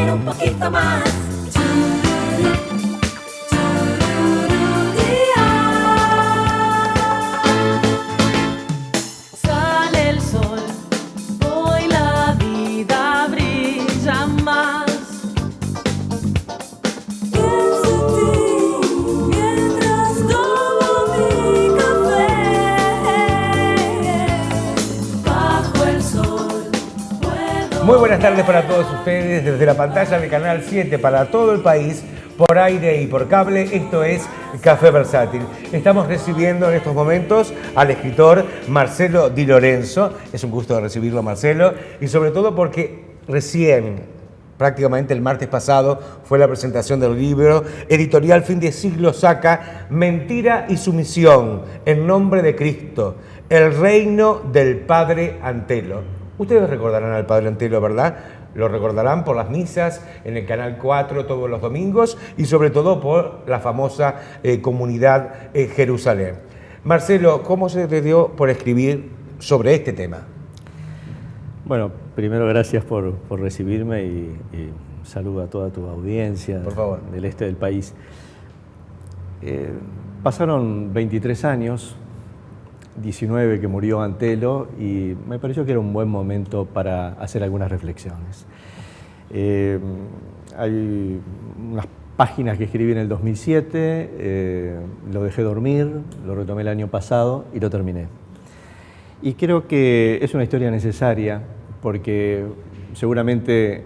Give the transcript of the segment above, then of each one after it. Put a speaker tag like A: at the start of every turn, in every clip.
A: quiero un poquito más. Sale el sol, hoy la vida brilla más. Pienso en ti mientras tomo mi café. Bajo el sol puedo.
B: Muy buenas tardes para todos ustedes desde la pantalla de Canal 7 para todo el país, por aire y por cable. Esto es Café Versátil. Estamos recibiendo en estos momentos al escritor Marcelo Di Lorenzo. Es un gusto recibirlo, Marcelo, y sobre todo porque recién, prácticamente el martes pasado, fue la presentación del libro Editorial Fin de Siglo saca Mentira y Sumisión, en nombre de Cristo, el reino del Padre Antelo. Ustedes recordarán al Padre Antelo, ¿verdad? Lo recordarán por las misas en el Canal 4 todos los domingos y sobre todo por la famosa comunidad Jerusalén. Marcelo, ¿cómo se te dio por escribir sobre este tema?
C: Bueno, primero gracias por recibirme y saludo a toda tu audiencia.
B: Por favor.
C: Del este del país. Pasaron 23 años, 19 que murió Antelo, y me pareció que era un buen momento para hacer algunas reflexiones. Hay unas páginas que escribí en el 2007, lo dejé dormir, lo retomé el año pasado y lo terminé. Y creo que es una historia necesaria porque seguramente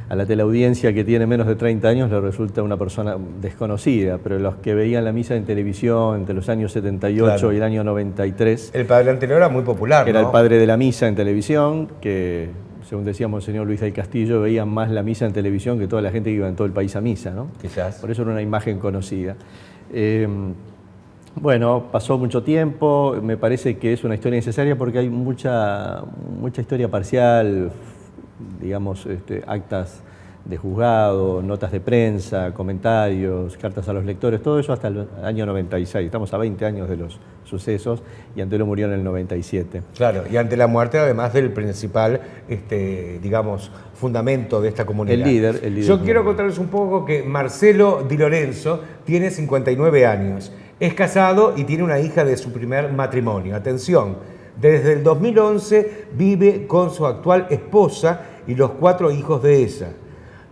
C: a la teleaudiencia que tiene menos de 30 años le resulta una persona desconocida, pero los que veían la misa en televisión entre los años 78
B: Claro.
C: y el año 93...
B: El Padre Antelo era muy popular,
C: Era
B: ¿no?
C: el padre de la misa en televisión, que según decía Monseñor Luis del Castillo, veían más la misa en televisión que toda la gente que iba en todo el país a misa, ¿no?
B: Quizás.
C: Por eso era una imagen conocida. Bueno, pasó mucho tiempo, me parece que es una historia necesaria porque hay mucha historia parcial, digamos, actas de juzgado, notas de prensa, comentarios, cartas a los lectores, todo eso hasta el año 96. Estamos a 20 años de los sucesos y Antelo murió en el 97.
B: Claro, y ante la muerte, además del principal, digamos, fundamento de esta comunidad.
C: El líder.
B: Yo quiero contarles un poco que Marcelo Di Lorenzo tiene 59 años, es casado y tiene una hija de su primer matrimonio. Atención, desde el 2011 vive con su actual esposa y los 4 hijos de ella.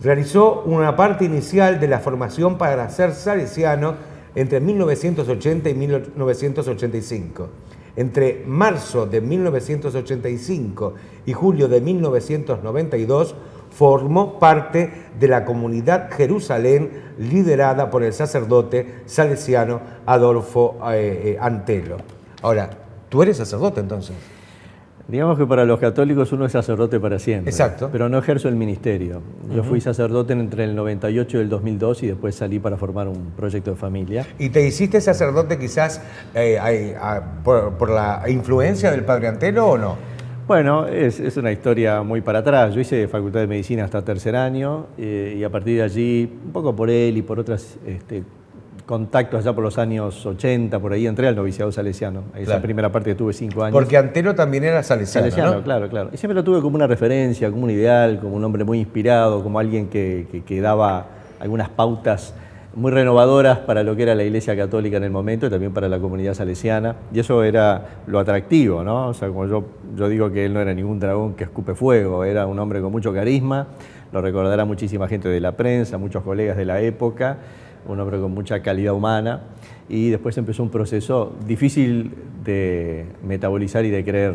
B: Realizó una parte inicial de la formación para ser salesiano entre 1980 y 1985. Entre marzo de 1985 y julio de 1992 formó parte de la comunidad Jerusalén liderada por el sacerdote salesiano Adolfo Antelo. Ahora, ¿tú eres sacerdote entonces?
C: Digamos que para los católicos uno es sacerdote para siempre.
B: Exacto.
C: Pero no ejerzo el ministerio. Yo fui sacerdote entre el 98 y el 2002 y después salí para formar un proyecto de familia.
B: ¿Y te hiciste sacerdote quizás por la influencia del Padre Antelo o no?
C: Bueno, es una historia muy para atrás. Yo hice Facultad de Medicina hasta tercer año y a partir de allí, un poco por él y por otros contactos allá por los años 80, por ahí entré al noviciado salesiano. Esa
B: Claro.
C: primera parte que tuve 5 años.
B: Porque Antelo también era salesiano, ¿no?
C: Claro, claro. Y siempre lo tuve como una referencia, como un ideal, como un hombre muy inspirado, como alguien que daba algunas pautas muy renovadoras para lo que era la Iglesia Católica en el momento y también para la comunidad salesiana. Y eso era lo atractivo, ¿no? O sea, como yo digo que él no era ningún dragón que escupe fuego, era un hombre con mucho carisma, lo recordará muchísima gente de la prensa, muchos colegas de la época, un hombre con mucha calidad humana, y después empezó un proceso difícil de metabolizar y de creer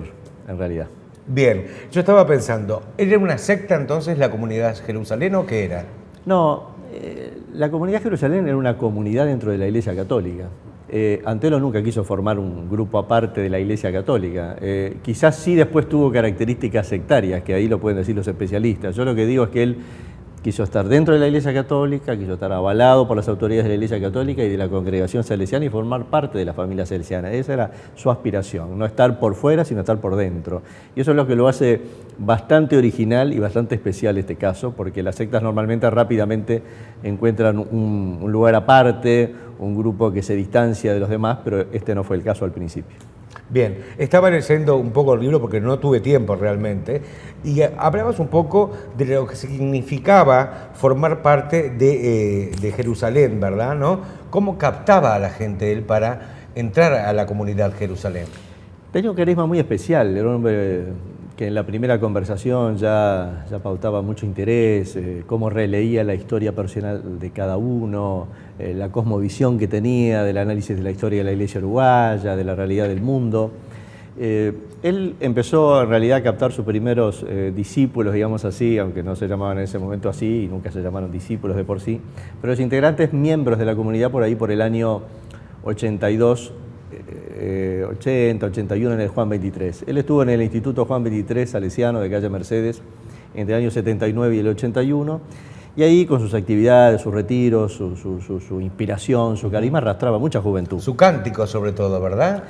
C: en realidad.
B: Bien, yo estaba pensando, ¿era una secta entonces la comunidad Jerusalén o qué era?
C: No, la comunidad Jerusalén era una comunidad dentro de la Iglesia Católica. Antelo nunca quiso formar un grupo aparte de la Iglesia Católica. Quizás sí después tuvo características sectarias, que ahí lo pueden decir los especialistas. Yo lo que digo es que él quiso estar dentro de la Iglesia Católica, quiso estar avalado por las autoridades de la Iglesia Católica y de la congregación salesiana y formar parte de la familia salesiana. Esa era su aspiración, no estar por fuera, sino estar por dentro. Y eso es lo que lo hace bastante original y bastante especial este caso, porque las sectas normalmente rápidamente encuentran un lugar aparte, un grupo que se distancia de los demás, pero este no fue el caso al principio.
B: Bien, estaba leyendo un poco el libro porque no tuve tiempo realmente, y hablabas un poco de lo que significaba formar parte de Jerusalén, ¿verdad? ¿No? ¿Cómo captaba a la gente él para entrar a la comunidad Jerusalén?
C: Tenía un carisma muy especial, era un hombre que en la primera conversación ya pautaba mucho interés, cómo releía la historia personal de cada uno, la cosmovisión que tenía del análisis de la historia de la Iglesia uruguaya, de la realidad del mundo. Él empezó en realidad a captar sus primeros discípulos, digamos así, aunque no se llamaban en ese momento así y nunca se llamaron discípulos de por sí, pero los integrantes miembros de la comunidad por ahí por el año 82, 80, 81 en el Juan 23. Él estuvo en el Instituto Juan 23 Salesiano de Calle Mercedes entre el año 79 y el 81, y ahí con sus actividades, sus retiros, su inspiración, su carisma, arrastraba mucha juventud.
B: Su cántico sobre todo, ¿verdad?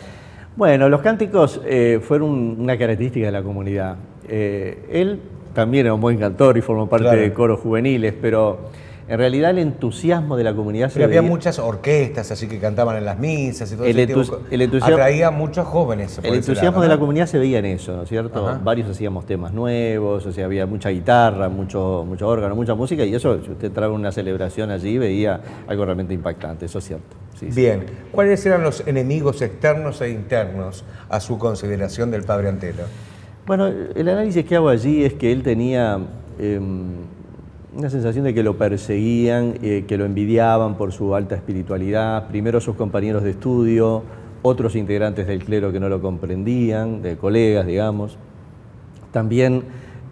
C: Bueno, los cánticos fueron una característica de la comunidad. Él también era un buen cantor y formó parte
B: Claro.
C: de coros juveniles, pero en realidad el entusiasmo de la comunidad se
B: Pero había
C: veía-
B: muchas orquestas así que cantaban en las misas y todo
C: El
B: ese tipo de
C: entus-
B: cosas.
C: el entusiasmo-
B: Atraía a muchos jóvenes. por
C: El
B: ese
C: entusiasmo
B: lado,
C: de
B: ¿no?
C: la comunidad se veía en eso, ¿no es cierto?
B: Ajá.
C: Varios hacíamos temas nuevos, o sea, había mucha guitarra, mucho órgano, mucha música, y eso, si usted entraba en una celebración allí, veía algo realmente impactante, eso es cierto. Sí, sí.
B: Bien, ¿cuáles eran los enemigos externos e internos a su consideración del padre Antelo?
C: Bueno, el análisis que hago allí es que él tenía una sensación de que lo perseguían, que lo envidiaban por su alta espiritualidad, primero sus compañeros de estudio, otros integrantes del clero que no lo comprendían, de colegas, digamos. También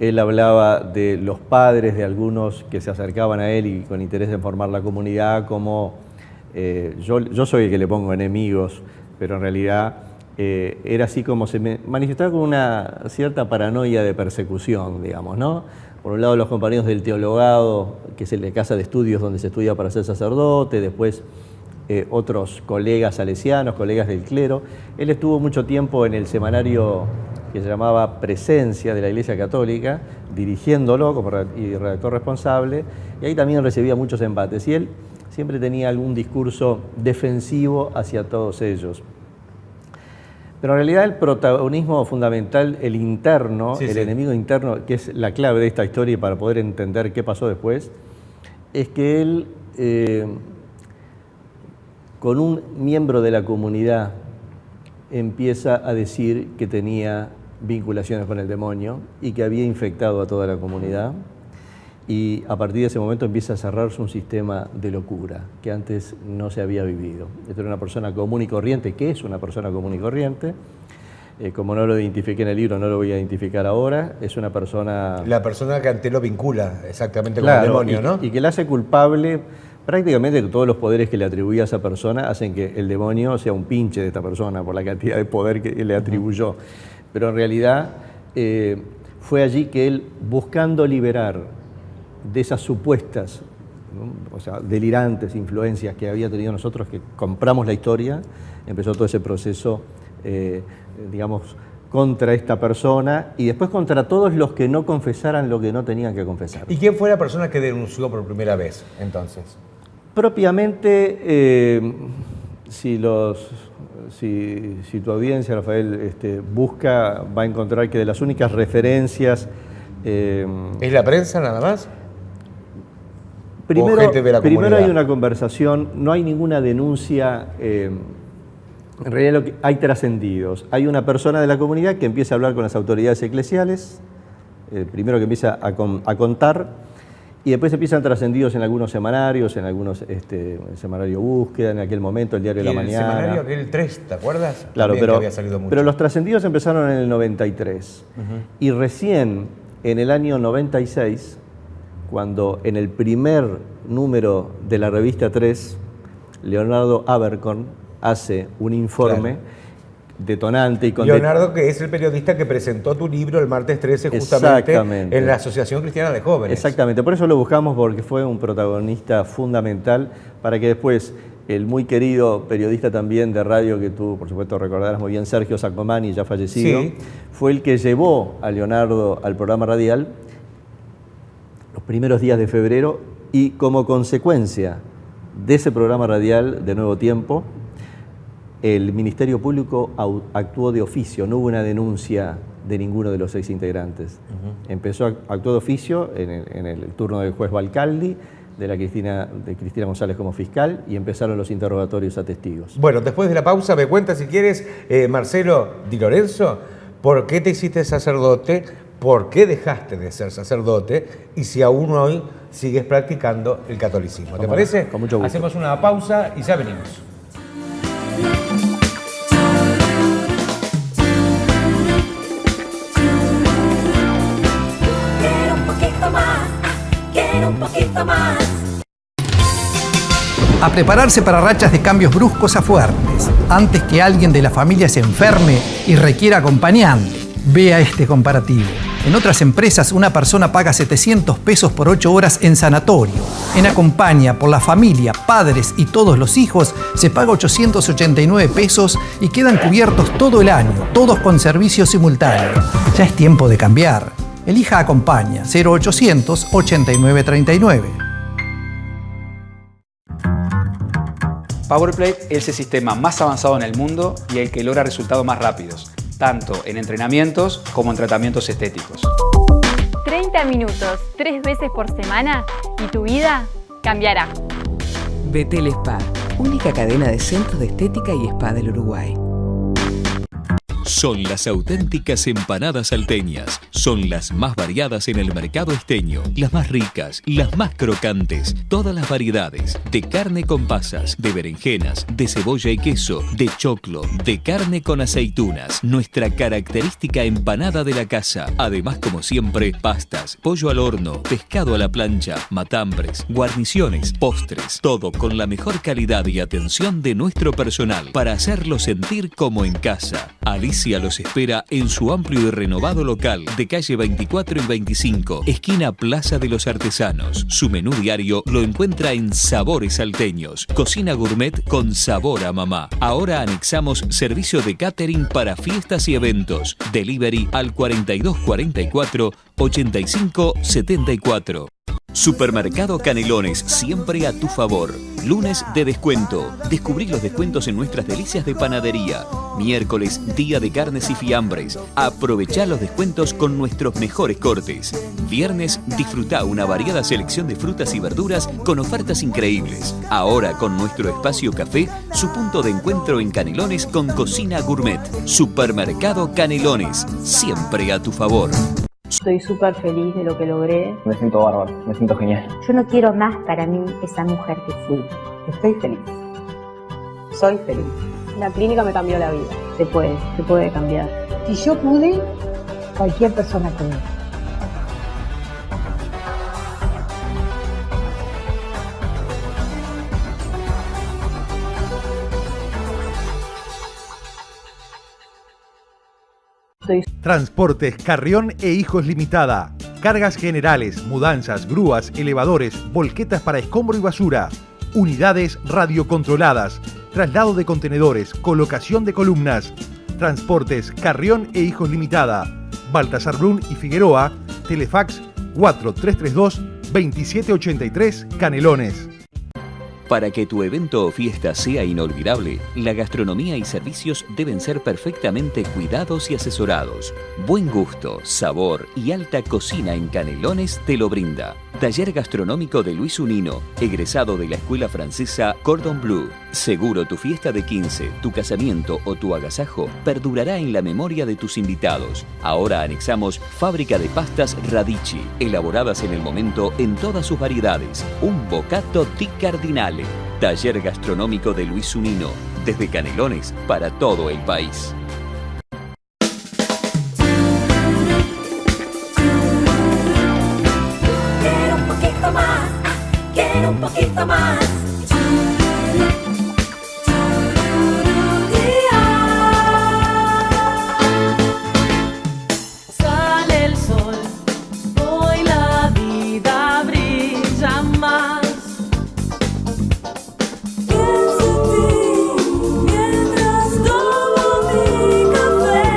C: él hablaba de los padres de algunos que se acercaban a él y con interés en formar la comunidad, como yo soy el que le pongo enemigos, pero en realidad era así como se manifestaba con una cierta paranoia de persecución, digamos, ¿no? Por un lado los compañeros del teologado, que es la casa de estudios donde se estudia para ser sacerdote, después otros colegas salesianos, colegas del clero. Él estuvo mucho tiempo en el semanario que se llamaba Presencia de la Iglesia Católica, dirigiéndolo como y redactor responsable, y ahí también recibía muchos embates. Y él siempre tenía algún discurso defensivo hacia todos ellos. Pero en realidad el protagonismo fundamental, el interno,
B: Sí,
C: el
B: sí.
C: enemigo interno, que es la clave de esta historia y para poder entender qué pasó después, es que él, con un miembro de la comunidad, empieza a decir que tenía vinculaciones con el demonio y que había infectado a toda la comunidad. Y a partir de ese momento empieza a cerrarse un sistema de locura que antes no se había vivido. Esta era una persona común y corriente, que es una persona común y corriente. Como no lo identifiqué en el libro, no lo voy a identificar ahora. Es una persona...
B: La persona que Antelo vincula exactamente
C: Claro,
B: con el demonio, ¿no?
C: y que la hace culpable prácticamente de todos los poderes que le atribuía a esa persona, hacen que el demonio sea un pinche de esta persona por la cantidad de poder que le atribuyó. Pero en realidad fue allí que él, buscando liberar de esas supuestas, ¿no? O sea, delirantes influencias que había tenido nosotros, que compramos la historia, empezó todo ese proceso, digamos, contra esta persona y después contra todos los que no confesaran lo que no tenían que confesar.
B: ¿Y quién fue la persona que denunció por primera vez, entonces?
C: Propiamente, si tu audiencia, Rafael, busca, va a encontrar que de las únicas referencias...
B: ¿Es la prensa nada más?
C: Primero,
B: gente de la
C: primero
B: comunidad?
C: hay una conversación, no hay ninguna denuncia, en realidad hay trascendidos. Hay una persona de la comunidad que empieza a hablar con las autoridades eclesiales, primero que empieza a contar, y después empiezan trascendidos en algunos semanarios, en algunos, el semanario Búsqueda, en aquel momento, el Diario de la
B: el
C: Mañana.
B: semanario aquel 3, ¿te acuerdas?
C: Claro,
B: También que había salido mucho.
C: pero los trascendidos empezaron en el 93. Y recién en el año 96, cuando en el primer número de la revista 3, Leonardo Abercorn hace un informe
B: Claro.
C: detonante y con
B: Leonardo, que es el periodista que presentó tu libro el martes 13 justamente
C: Exactamente.
B: en la Asociación Cristiana de Jóvenes.
C: Exactamente, por eso lo buscamos, porque fue un protagonista fundamental para que después el muy querido periodista también de radio, que tú por supuesto recordarás muy bien, Sergio Sacomani, ya fallecido,
B: Sí.
C: fue el que llevó a Leonardo al programa radial los primeros días de febrero, y como consecuencia de ese programa radial de Nuevo Tiempo, el Ministerio Público actuó de oficio, no hubo una denuncia de ninguno de los 6 integrantes. Actuó de oficio en el turno del juez Balcaldi, de Cristina González como fiscal, y empezaron los interrogatorios a testigos.
B: Bueno, después de la pausa me cuentas, si quieres, Marcelo Di Lorenzo, ¿por qué te hiciste sacerdote? ¿Por qué dejaste de ser sacerdote? Y si aún hoy sigues practicando el catolicismo. ¿Te parece?
C: Con mucho gusto.
B: Hacemos una pausa y ya venimos.
A: Quiero un poquito más, quiero un poquito más.
D: A prepararse para rachas de cambios bruscos a fuertes, antes que alguien de la familia se enferme y requiera acompañante. Vea este comparativo. En otras empresas, una persona paga 700 pesos por 8 horas en sanatorio. En Acompaña, por la familia, padres y todos los hijos, se paga 889 pesos y quedan cubiertos todo el año, todos con servicio simultáneo. Ya es tiempo de cambiar. Elija Acompaña, 0800 8939.
E: PowerPlate es el sistema más avanzado en el mundo y el que logra resultados más rápidos, tanto en entrenamientos como en tratamientos estéticos.
F: 30 minutos, 3 veces por semana y tu vida cambiará.
G: Betel Spa, única cadena de centros de estética y spa del Uruguay.
H: Son las auténticas empanadas salteñas. Son las más variadas en el mercado esteño. Las más ricas, las más crocantes. Todas las variedades. De carne con pasas, de berenjenas, de cebolla y queso, de choclo, de carne con aceitunas. Nuestra característica empanada de la casa. Además, como siempre, pastas, pollo al horno, pescado a la plancha, matambres, guarniciones, postres. Todo con la mejor calidad y atención de nuestro personal para hacerlo sentir como en casa. Alicia los espera en su amplio y renovado local de calle 24 y 25, esquina Plaza de los Artesanos. Su menú diario lo encuentra en Sabores Salteños, cocina gourmet con sabor a mamá. Ahora anexamos servicio de catering para fiestas y eventos. Delivery al 4244 8574. Supermercado Canelones, siempre a tu favor. Lunes de descuento. Descubrí los descuentos en nuestras delicias de panadería. Miércoles, día de carnes y fiambres. Aprovechá los descuentos con nuestros mejores cortes. Viernes, disfrutá una variada selección de frutas y verduras con ofertas increíbles. Ahora con nuestro espacio café, su punto de encuentro en Canelones con cocina gourmet. Supermercado Canelones, siempre a tu favor.
I: Estoy súper feliz de lo que logré.
J: Me siento bárbaro, me siento genial.
I: Yo no quiero más para mí esa mujer que fui. Estoy feliz. Soy feliz. La clínica me cambió la vida. Se puede cambiar.
K: Si yo pude, cualquier persona puede.
L: Transportes Carrión e Hijos Limitada. Cargas generales, mudanzas, grúas, elevadores, volquetas para escombro y basura. Unidades radiocontroladas. Traslado de contenedores, colocación de columnas. Transportes Carrión e Hijos Limitada. Baltasar Brun y Figueroa. Telefax 4332-2783 Canelones.
H: Para que tu evento o fiesta sea inolvidable, la gastronomía y servicios deben ser perfectamente cuidados y asesorados. Buen gusto, sabor y alta cocina en Canelones te lo brinda. Taller gastronómico de Luis Unino, egresado de la escuela francesa Cordon Bleu. Seguro tu fiesta de 15, tu casamiento o tu agasajo perdurará en la memoria de tus invitados. Ahora anexamos fábrica de pastas Radici, elaboradas en el momento en todas sus variedades. Un bocato di Cardinale. Taller gastronómico de Luis Unino, desde Canelones para todo el país.
A: Quiero un poquito más, quiero un poquito más. Sale el sol, hoy la vida brilla más. Pienso en ti mientras tomo mi café.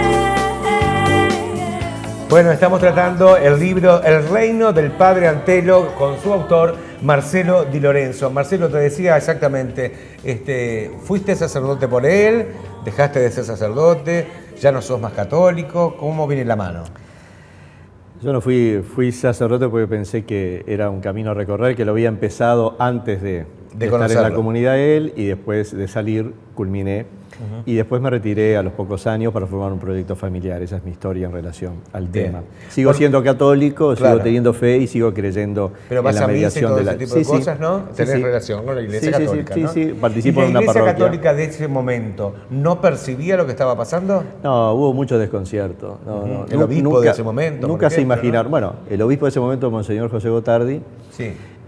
B: Bueno, estamos tratando el libro El reino del padre Antelo con su autor Marcelo Di Lorenzo. Marcelo, te decía exactamente, ¿fuiste sacerdote por él? ¿Dejaste de ser sacerdote? ¿Ya no sos más católico? ¿Cómo viene la mano?
C: Yo no fui sacerdote porque pensé que era un camino a recorrer, que lo había empezado antes de estar en la comunidad él, y después de salir culminé. Y después me retiré a los pocos años para formar un proyecto familiar. Esa es mi historia en relación al tema. Sigo siendo católico, sigo teniendo fe y sigo creyendo en la mediación de la...
B: Ese tipo de cosas, ¿no? Tenés relación con la Iglesia Católica, ¿no?
C: Sí, participo en una parroquia.
B: ¿Y la Iglesia Católica de ese momento no percibía lo que estaba pasando?
C: No, hubo mucho desconcierto.
B: El obispo de ese momento,
C: nunca se imaginaron. Bueno, el obispo de ese momento, Monseñor José Gotardi,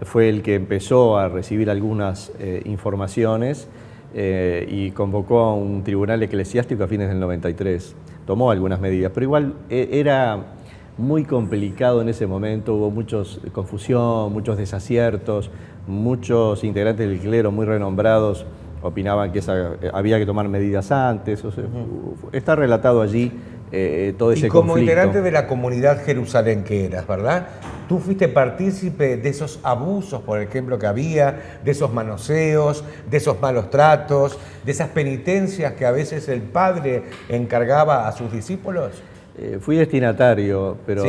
C: fue el que empezó a recibir algunas informaciones y convocó a un tribunal eclesiástico a fines del 93. Tomó algunas medidas, pero igual era muy complicado en ese momento, hubo mucha confusión, muchos desaciertos, muchos integrantes del clero muy renombrados opinaban que había que tomar medidas antes. O sea, está relatado allí todo ese conflicto. Y
B: como integrante de la comunidad Jerusalén que eras, ¿verdad? Tú fuiste partícipe de esos abusos, por ejemplo, que había, de esos manoseos, de esos malos tratos, de esas penitencias que a veces el padre encargaba a sus discípulos.
C: Fui destinatario, pero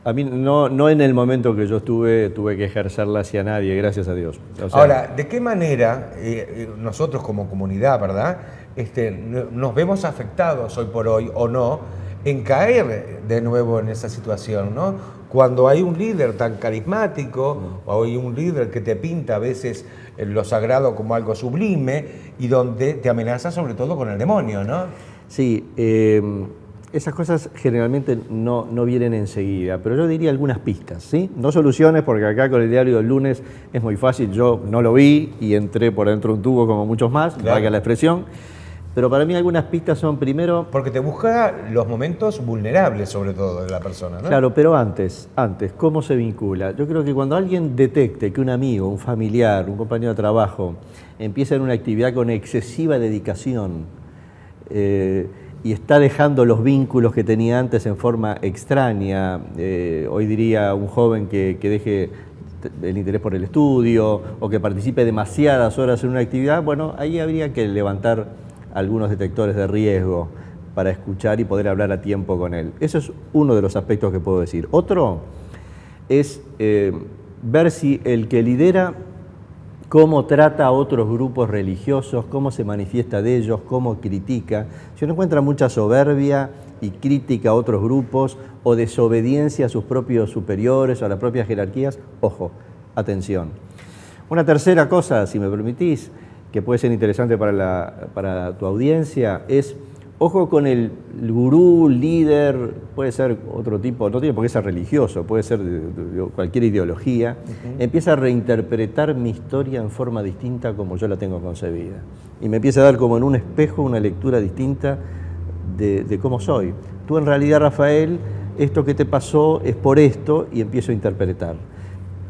C: a mí no en el momento que yo tuve que ejercerla hacia nadie, gracias a Dios. O sea,
B: ahora, ¿de qué manera nosotros como comunidad, verdad, nos vemos afectados hoy por hoy o no en caer de nuevo en esa situación, ¿no? Cuando hay un líder tan carismático o hay un líder que te pinta a veces lo sagrado como algo sublime y donde te amenaza sobre todo con el demonio, ¿no?
C: Sí, esas cosas generalmente no vienen enseguida, pero yo diría algunas pistas, ¿sí? No soluciones, porque acá con el diario del lunes es muy fácil, yo no lo vi y entré por dentro de un tubo como muchos más, valga la expresión, pero para mí algunas pistas son primero...
B: Porque te busca los momentos vulnerables sobre todo de la persona, ¿no?
C: Claro, pero antes, ¿cómo se vincula? Yo creo que cuando alguien detecte que un amigo, un familiar, un compañero de trabajo empieza en una actividad con excesiva dedicación, y está dejando los vínculos que tenía antes en forma extraña, hoy diría un joven que deje el interés por el estudio o que participe demasiadas horas en una actividad, bueno, ahí habría que levantar algunos detectores de riesgo para escuchar y poder hablar a tiempo con él. Eso es uno de los aspectos que puedo decir. Otro es ver si el que lidera cómo trata a otros grupos religiosos, cómo se manifiesta de ellos, cómo critica. Si uno encuentra mucha soberbia y crítica a otros grupos o desobediencia a sus propios superiores o a las propias jerarquías, ojo, atención. Una tercera cosa, si me permitís, que puede ser interesante para tu audiencia, es ojo con el gurú, líder, puede ser otro tipo, no tiene por qué ser religioso, puede ser de cualquier ideología, empieza a reinterpretar mi historia en forma distinta como yo la tengo concebida. Y me empieza a dar como en un espejo una lectura distinta de cómo soy. Tú en realidad, Rafael, esto que te pasó es por esto, y empiezo a interpretar.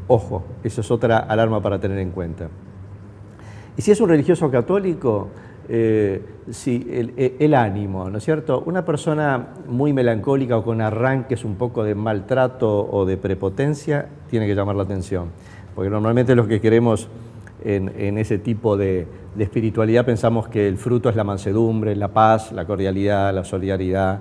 C: Ojo, eso es otra alarma para tener en cuenta. Y si es un religioso católico, el ánimo, ¿no es cierto? Una persona muy melancólica o con arranques un poco de maltrato o de prepotencia tiene que llamar la atención, porque normalmente los que queremos en ese tipo de espiritualidad pensamos que el fruto es la mansedumbre, la paz, la cordialidad, la solidaridad.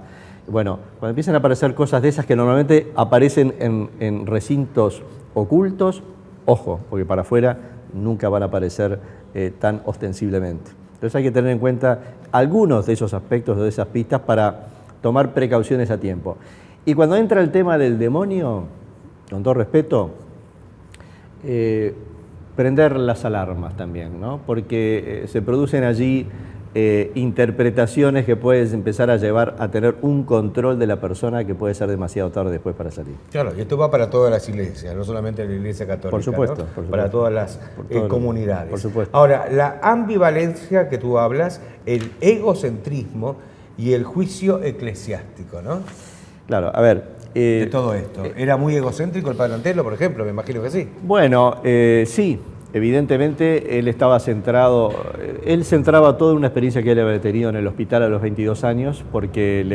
C: Bueno, cuando empiezan a aparecer cosas de esas que normalmente aparecen en recintos ocultos, ojo, porque para afuera nunca van a aparecer tan ostensiblemente. Entonces hay que tener en cuenta algunos de esos aspectos, de esas pistas, para tomar precauciones a tiempo. Y cuando entra el tema del demonio, con todo respeto, prender las alarmas también, ¿no? Porque se producen allí interpretaciones que puedes empezar a llevar a tener un control de la persona que puede ser demasiado tarde después para salir.
B: Claro, y esto va para todas las iglesias, no solamente la Iglesia Católica,
C: por supuesto,
B: ¿no?
C: Por supuesto.
B: Para todas las comunidades.
C: Por supuesto.
B: Ahora, la ambivalencia que tú hablas, el egocentrismo y el juicio eclesiástico, ¿no?
C: Claro, a ver...
B: de todo esto. ¿Era muy egocéntrico el padre Antelo, por ejemplo? Me imagino que sí.
C: Bueno, sí. Evidentemente, él centraba toda una experiencia que él había tenido en el hospital a los 22 años, porque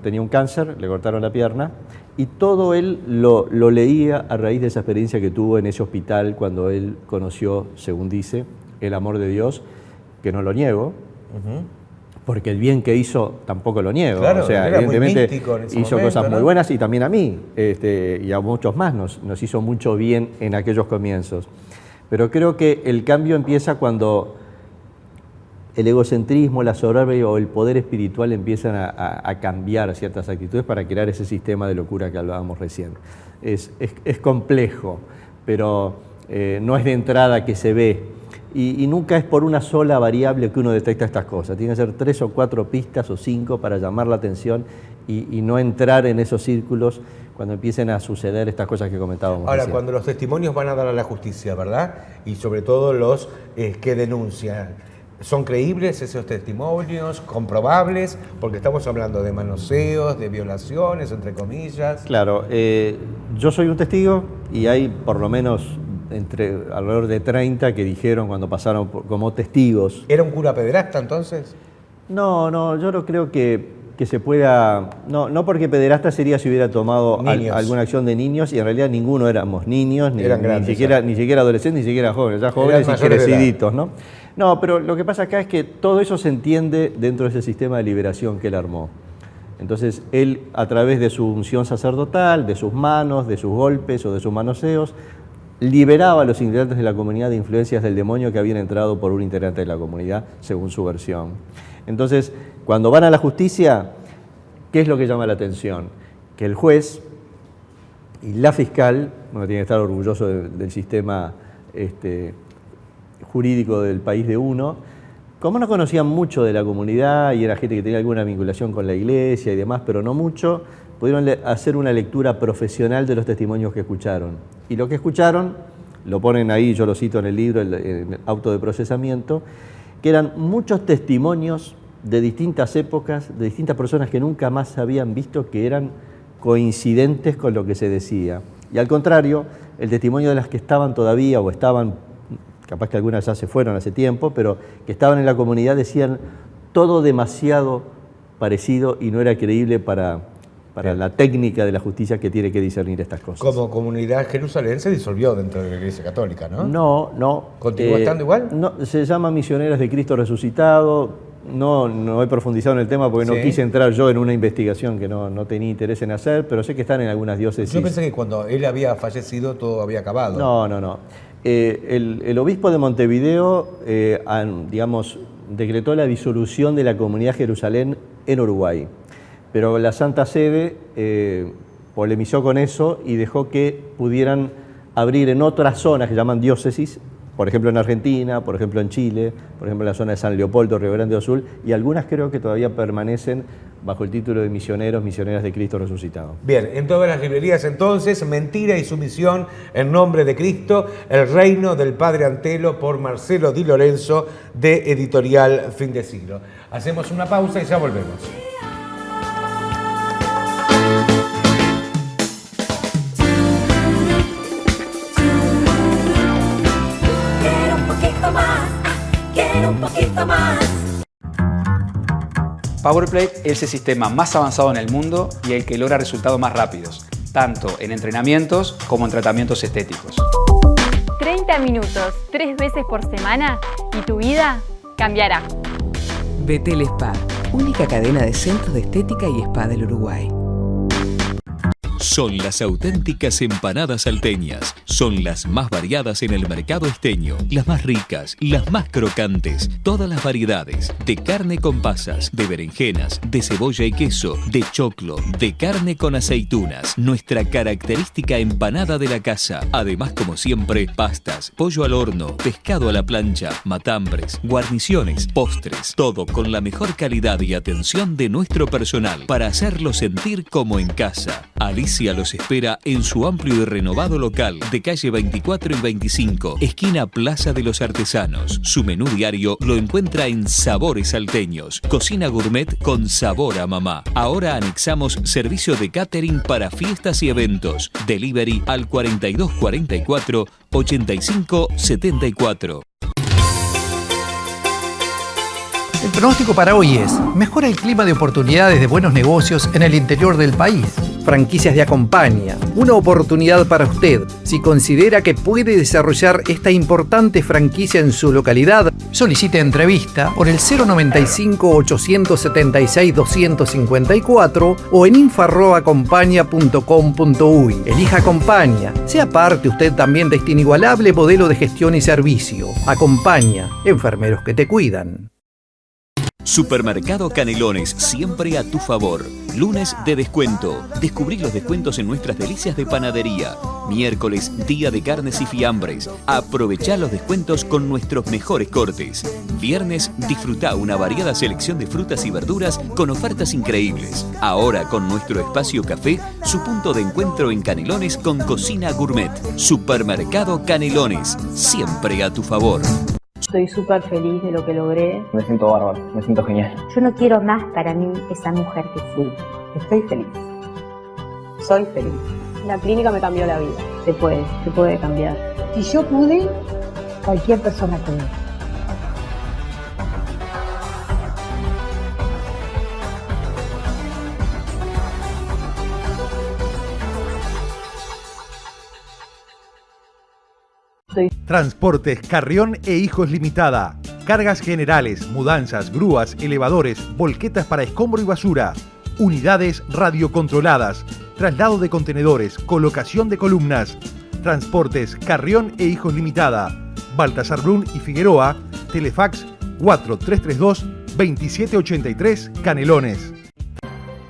C: tenía un cáncer, le cortaron la pierna, y todo él lo leía a raíz de esa experiencia que tuvo en ese hospital cuando él conoció, según dice, el amor de Dios, que no lo niego, porque el bien que hizo tampoco lo niego.
B: Claro,
C: o sea,
B: era
C: evidentemente
B: muy místico en ese
C: hizo
B: momento,
C: cosas
B: ¿no?
C: muy buenas, y también a mí, y a muchos más nos hizo mucho bien en aquellos comienzos. Pero creo que el cambio empieza cuando el egocentrismo, la soberbia o el poder espiritual empiezan a cambiar ciertas actitudes para crear ese sistema de locura que hablábamos recién. Es complejo, pero no es de entrada que se ve. Y nunca es por una sola variable que uno detecta estas cosas. Tiene que ser 3 o 4 pistas o 5 para llamar la atención y no entrar en esos círculos cuando empiecen a suceder estas cosas que comentábamos.
B: Ahora,
C: recién.
B: cuando los testimonios van a dar a la justicia, ¿verdad? Y sobre todo los que denuncian, ¿son creíbles esos testimonios, comprobables? Porque estamos hablando de manoseos, de violaciones, entre comillas.
C: Claro, yo soy un testigo y hay por lo menos alrededor de 30 que dijeron cuando pasaron como testigos.
B: ¿Era un cura pederasta entonces?
C: No, yo no creo que se pueda... No porque pederasta sería si hubiera tomado alguna acción de niños, y en realidad ninguno éramos niños, ni siquiera adolescentes, ni siquiera jóvenes, ya jóvenes y creciditos, ¿no? No, pero lo que pasa acá es que todo eso se entiende dentro de ese sistema de liberación que él armó. Entonces, él, a través de su unción sacerdotal, de sus manos, de sus golpes o de sus manoseos, liberaba a los integrantes de la comunidad de influencias del demonio que habían entrado por un integrante de la comunidad, según su versión. Entonces, cuando van a la justicia, ¿qué es lo que llama la atención? Que el juez y la fiscal, uno tiene que estar orgulloso del sistema jurídico del país de uno, como no conocían mucho de la comunidad y era gente que tenía alguna vinculación con la iglesia y demás, pero no mucho, pudieron hacer una lectura profesional de los testimonios que escucharon. Y lo que escucharon, lo ponen ahí, yo lo cito en el libro, en el auto de procesamiento, que eran muchos testimonios de distintas épocas, de distintas personas que nunca más habían visto, que eran coincidentes con lo que se decía. Y al contrario, el testimonio de las que estaban todavía o estaban, capaz que algunas ya se fueron hace tiempo, pero que estaban en la comunidad, decían todo demasiado parecido y no era creíble para la técnica de la justicia que tiene que discernir estas cosas.
B: Como comunidad, Jerusalén se disolvió dentro de la Iglesia Católica, ¿no?
C: No.
B: ¿Continúa estando igual?
C: No, se llama Misioneras de Cristo Resucitado. No he profundizado en el tema porque no quise entrar yo en una investigación que no tenía interés en hacer, pero sé que están en algunas diócesis.
B: Yo pensé que cuando él había fallecido todo había acabado.
C: No. El obispo de Montevideo, decretó la disolución de la comunidad Jerusalén en Uruguay. Pero la Santa Sede polemizó con eso y dejó que pudieran abrir en otras zonas que llaman diócesis, por ejemplo en Argentina, por ejemplo en Chile, por ejemplo en la zona de San Leopoldo, Río Grande do Sul, y algunas creo que todavía permanecen bajo el título de misioneras de Cristo Resucitado.
B: Bien, en todas las librerías entonces, Mentira y Sumisión en nombre de Cristo, El reino del Padre Antelo, por Marcelo Di Lorenzo, de Editorial Fin de Siglo. Hacemos una pausa y ya volvemos.
A: Un poquito más.
E: PowerPlate es el sistema más avanzado en el mundo y el que logra resultados más rápidos, tanto en entrenamientos como en tratamientos estéticos.
F: 30 minutos, 3 veces por semana y tu vida cambiará.
G: Betel Spa, única cadena de centros de estética y spa del Uruguay.
H: Son las auténticas empanadas salteñas. Son las más variadas en el mercado esteño. Las más ricas, las más crocantes. Todas las variedades. De carne con pasas, de berenjenas, de cebolla y queso, de choclo, de carne con aceitunas. Nuestra característica empanada de la casa. Además, como siempre, pastas, pollo al horno, pescado a la plancha, matambres, guarniciones, postres. Todo con la mejor calidad y atención de nuestro personal para hacerlo sentir como en casa. Alicia Sofía los espera en su amplio y renovado local de calle 24 y 25, esquina Plaza de los Artesanos. Su menú diario lo encuentra en Sabores Salteños, cocina gourmet con sabor a mamá. Ahora anexamos servicio de catering para fiestas y eventos. Delivery al 4244 8574.
D: El pronóstico para hoy es: mejora el clima de oportunidades de buenos negocios en el interior del país. Franquicias de Acompaña, una oportunidad para usted. Si considera que puede desarrollar esta importante franquicia en su localidad, solicite entrevista por el 095-876-254 o en info@acompaña.com.uy. Elija Acompaña. Sea parte usted también de este inigualable modelo de gestión y servicio. Acompaña, enfermeros que te cuidan.
H: Supermercado Canelones, siempre a tu favor. Lunes de descuento. Descubrí los descuentos en nuestras delicias de panadería. Miércoles, día de carnes y fiambres. Aprovechá los descuentos con nuestros mejores cortes. Viernes, disfrutá una variada selección de frutas y verduras con ofertas increíbles. Ahora con nuestro espacio café, su punto de encuentro en Canelones con cocina gourmet. Supermercado Canelones, siempre a tu favor.
I: Estoy súper feliz de lo que logré.
J: Me siento bárbaro, me siento genial.
I: Yo no quiero más para mí esa mujer que fui. Estoy feliz. Soy feliz. La clínica me cambió la vida. Se puede cambiar.
K: Si yo pude, cualquier persona puede.
L: Transportes Carrión e Hijos Limitada. Cargas generales, mudanzas, grúas, elevadores, volquetas para escombro y basura. Unidades radiocontroladas. Traslado de contenedores, colocación de columnas. Transportes Carrión e Hijos Limitada. Baltasar Brun y Figueroa. Telefax 4332-2783 Canelones.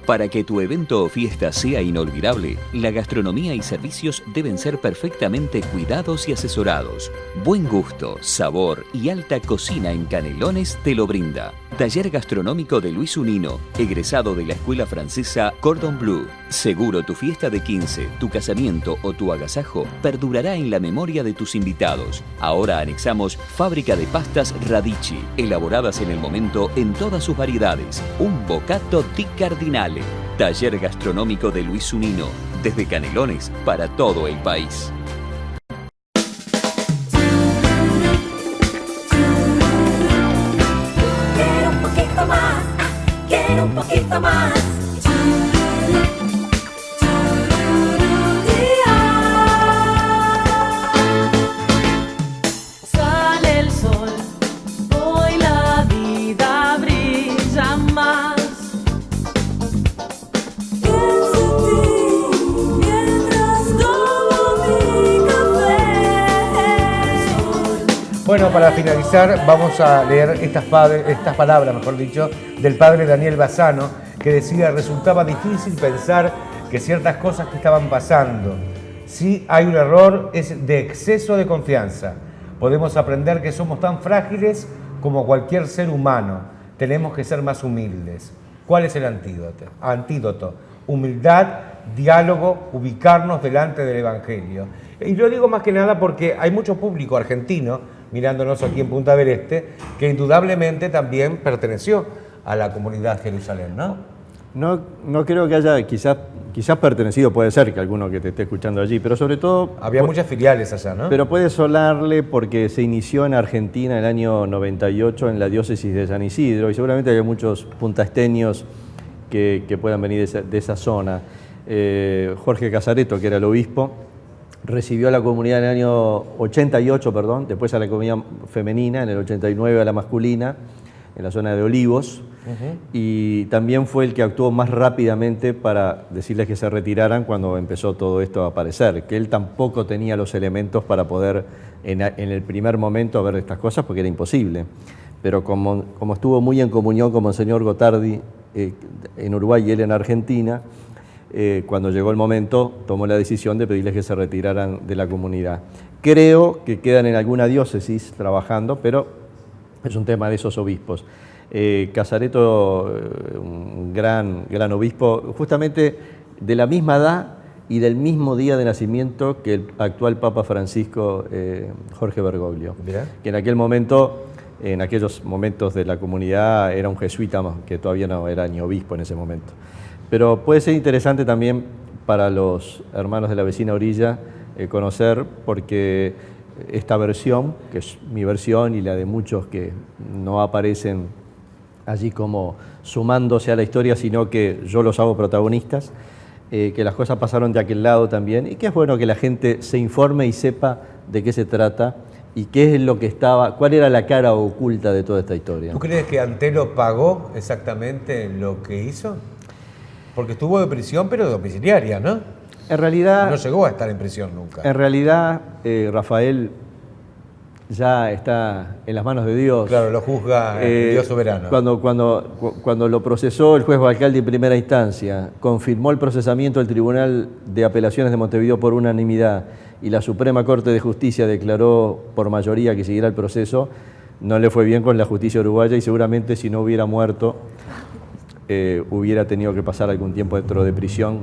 H: Para que tu evento o fiesta sea inolvidable, la gastronomía y servicios deben ser perfectamente cuidados y asesorados. Buen gusto, sabor y alta cocina en Canelones te lo brinda. Taller gastronómico de Luis Unino, egresado de la escuela francesa Cordon Bleu. Seguro tu fiesta de 15, tu casamiento o tu agasajo perdurará en la memoria de tus invitados. Ahora anexamos fábrica de pastas Radici, elaboradas en el momento en todas sus variedades. Un bocato di Cardinale. Taller gastronómico de Luis Unino, desde Canelones para todo el país.
A: Quiero un poquito más.
M: Sale el sol, hoy la vida brilla más. Pienso en ti mientras tomo mi café.
B: Bueno, para finalizar vamos a leer estas palabras, mejor dicho, del padre Daniel Bassano, que decía: resultaba difícil pensar que ciertas cosas que estaban pasando, si hay un error, es de exceso de confianza. Podemos aprender que somos tan frágiles como cualquier ser humano. Tenemos que ser más humildes. ¿Cuál es el antídoto? Humildad, diálogo, ubicarnos delante del Evangelio. Y lo digo más que nada porque hay mucho público argentino mirándonos aquí en Punta del Este que indudablemente también perteneció a la comunidad Jerusalén, ¿no?
C: No creo que haya, quizás pertenecido, puede ser que alguno que te esté escuchando allí, pero sobre todo...
B: Había muchas filiales allá, ¿no?
C: Pero puede sonarle porque se inició en Argentina en el año 98 en la diócesis de San Isidro y seguramente hay muchos puntaesteños que puedan venir de esa zona. Jorge Casareto, que era el obispo, recibió a la comunidad en el año 88, después a la comunidad femenina, en el 89 a la masculina, en la zona de Olivos, y también fue el que actuó más rápidamente para decirles que se retiraran cuando empezó todo esto a aparecer, que él tampoco tenía los elementos para poder en el primer momento ver estas cosas porque era imposible, pero como estuvo muy en comunión con Monseñor Gotardi en Uruguay y él en Argentina, cuando llegó el momento tomó la decisión de pedirles que se retiraran de la comunidad. Creo que quedan en alguna diócesis trabajando, pero es un tema de esos obispos. Casareto, un gran obispo, justamente de la misma edad y del mismo día de nacimiento que el actual Papa Francisco, Jorge Bergoglio, que en aquel momento, en aquellos momentos de la comunidad, era un jesuita, que todavía no era ni obispo en ese momento. Pero puede ser interesante también para los hermanos de la vecina orilla conocer, porque esta versión, que es mi versión y la de muchos que no aparecen allí como sumándose a la historia, sino que yo los hago protagonistas, que las cosas pasaron de aquel lado también, y que es bueno que la gente se informe y sepa de qué se trata y qué es lo que estaba, cuál era la cara oculta de toda esta historia.
B: ¿Tú crees que Antelo pagó exactamente lo que hizo? Porque estuvo de prisión, pero domiciliaria, ¿no?
C: En realidad...
B: No llegó a estar en prisión nunca.
C: En realidad, Rafael ya está en las manos de Dios.
B: Claro, lo juzga Dios soberano.
C: Cuando lo procesó el juez Valcaldi en primera instancia, confirmó el procesamiento del Tribunal de Apelaciones de Montevideo por unanimidad y la Suprema Corte de Justicia declaró por mayoría que siguiera el proceso, no le fue bien con la justicia uruguaya y seguramente si no hubiera muerto hubiera tenido que pasar algún tiempo dentro de prisión,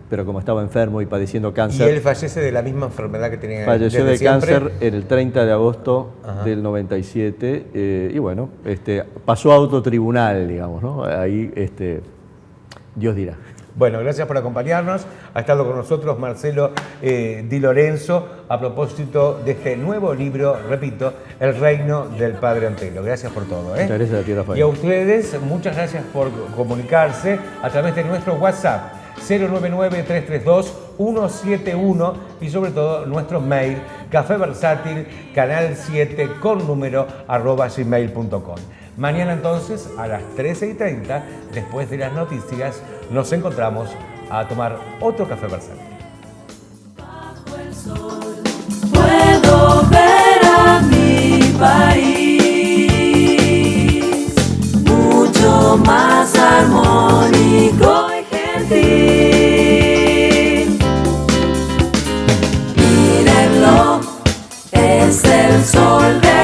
C: pero como estaba enfermo y padeciendo cáncer...
B: ¿Y él fallece de la misma enfermedad que tenía
C: falleció de
B: siempre?
C: cáncer el 30 de agosto del 97 y bueno, pasó a autotribunal, digamos, ¿no? Ahí Dios dirá.
B: Bueno, gracias por acompañarnos. Ha estado con nosotros Marcelo Di Lorenzo a propósito de este nuevo libro, repito, El Reino del Padre Antelo. Gracias por todo.
C: Muchas gracias a ti, Rafael.
B: Y a ustedes, muchas gracias por comunicarse a través de nuestro WhatsApp 099-332-171 y sobre todo nuestro mail cafeversátil canal 7 con número @gmail.com. Mañana entonces a las 13:30, después de las noticias, nos encontramos a tomar otro café versátil.
M: Puedo ver a mi país mucho más.